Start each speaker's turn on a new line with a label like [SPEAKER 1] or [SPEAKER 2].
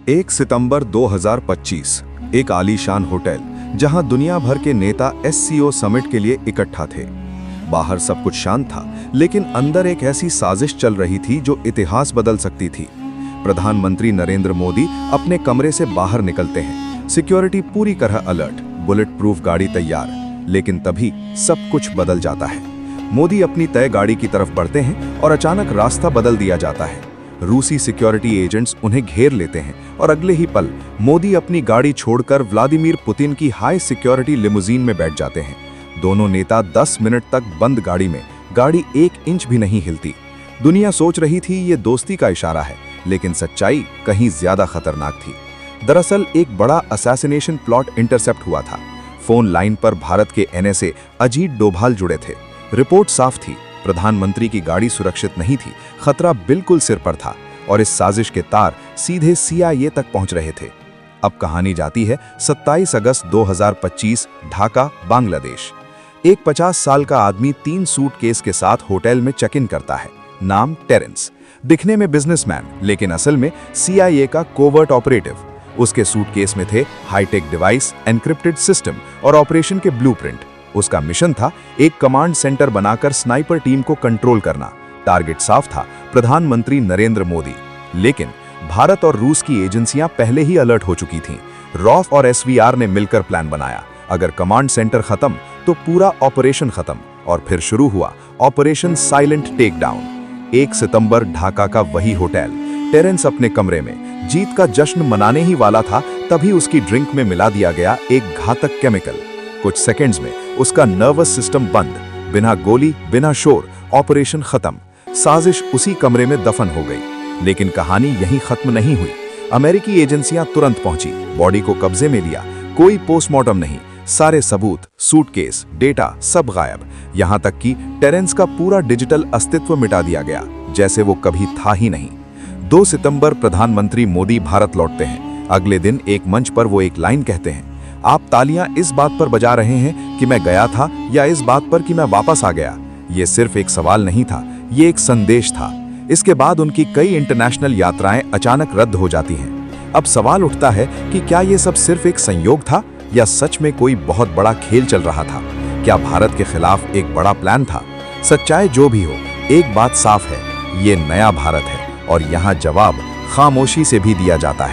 [SPEAKER 1] 1 सितंबर 2025 एक आलीशान होटल जहां दुनिया भर के नेता एससीओ समिट के लिए इकट्ठा थे। बाहर सब कुछ शांत था, लेकिन अंदर एक ऐसी साजिश चल रही थी जो इतिहास बदल सकती थी। प्रधानमंत्री नरेंद्र मोदी अपने कमरे से बाहर निकलते हैं, सिक्योरिटी पूरी तरह अलर्ट, बुलेट प्रूफ गाड़ी तैयार। लेकिन तभी सब कुछ बदल जाता है। मोदी अपनी तय गाड़ी की तरफ बढ़ते हैं और अचानक रास्ता बदल दिया जाता है। रूसी सिक्योरिटी एजेंट्स उन्हें घेर लेते हैं और अगले ही पल मोदी अपनी गाड़ी छोड़कर व्लादिमीर पुतिन की हाई सिक्योरिटी लिमुजीन में बैठ जाते हैं। दोनों नेता 10 मिनट तक बंद गाड़ी में, गाड़ी 1 इंच भी नहीं हिलती। दुनिया सोच रही थी ये दोस्ती का इशारा है, लेकिन सच्चाई कहीं ज्यादा खतरनाक थी। दरअसल एक बड़ा असैसिनेशन प्लॉट इंटरसेप्ट हुआ था। फोन लाइन पर भारत के एनएसए अजीत डोभाल जुड़े थे। रिपोर्ट साफ थी, प्रधानमंत्री की गाड़ी सुरक्षित नहीं थी, खतरा बिल्कुल सिर पर था और इस साजिश के तार सीधे सीआईए तक पहुंच रहे थे। अब कहानी जाती है 27 अगस्त 2025, ढाका, बांग्लादेश। एक 50 साल का आदमी 3 सूटकेस के साथ होटल में चेक इन करता है। नाम टेरेंस, दिखने में बिजनेसमैन, लेकिन असल में सीआईए का कोवर्ट ऑपरेटिव। उसके सूटकेस में थे हाईटेक डिवाइस, एन्क्रिप्टेड सिस्टम और ऑपरेशन के ब्लूप्रिंट। उसका मिशन था एक कमांड सेंटर बनाकर स्नाइपर टीम को कंट्रोल करना। टारगेट साफ था, प्रधानमंत्री नरेंद्र मोदी। लेकिन भारत और रूस की एजेंसियां पहले ही अलर्ट हो चुकी थीं। रॉफ और एसवीआर ने मिलकर प्लान बनाया। अगर कमांड सेंटर खत्म तो पूरा ऑपरेशन खत्म। और फिर शुरू हुआ ऑपरेशन साइलेंट टेकडाउन। 1 सितंबर, ढाका का वही होटल। टेरेंस अपने कमरे में जीत का जश्न मनाने ही वाला था, तभी उसकी ड्रिंक में मिला दिया गया एक घातक केमिकल। कुछ सेकंड्स में उसका नर्वस सिस्टम बंद। बिना गोली, बिना शोर, ऑपरेशन खत्म। साजिश उसी कमरे में दफन हो गई। लेकिन कहानी यहीं खत्म नहीं हुई। अमेरिकी एजेंसियां तुरंत पहुंची, बॉडी को कब्जे में लिया। कोई पोस्टमार्टम नहीं, सारे सबूत, सूटकेस, डेटा सब गायब। यहां तक कि टेरेंस का पूरा डिजिटल अस्तित्व मिटा दिया गया, जैसे वो कभी था ही नहीं। 2 सितंबर, प्रधानमंत्री मोदी भारत लौटते हैं। अगले दिन एक मंच पर वो एक लाइन कहते हैं, आप तालियां इस बात पर बजा रहे हैं कि मैं गया था या इस बात पर कि मैं वापस आ गया। ये सिर्फ एक सवाल नहीं था, ये एक संदेश था। इसके बाद उनकी कई इंटरनेशनल यात्राएं अचानक रद्द हो जाती हैं। अब सवाल उठता है कि क्या ये सब सिर्फ एक संयोग था या सच में कोई बहुत बड़ा खेल चल रहा था? क्या भारत के खिलाफ एक बड़ा प्लान था? सच्चाई जो भी हो, एक बात साफ है, ये नया भारत है और यहाँ जवाब खामोशी से भी दिया जाता है।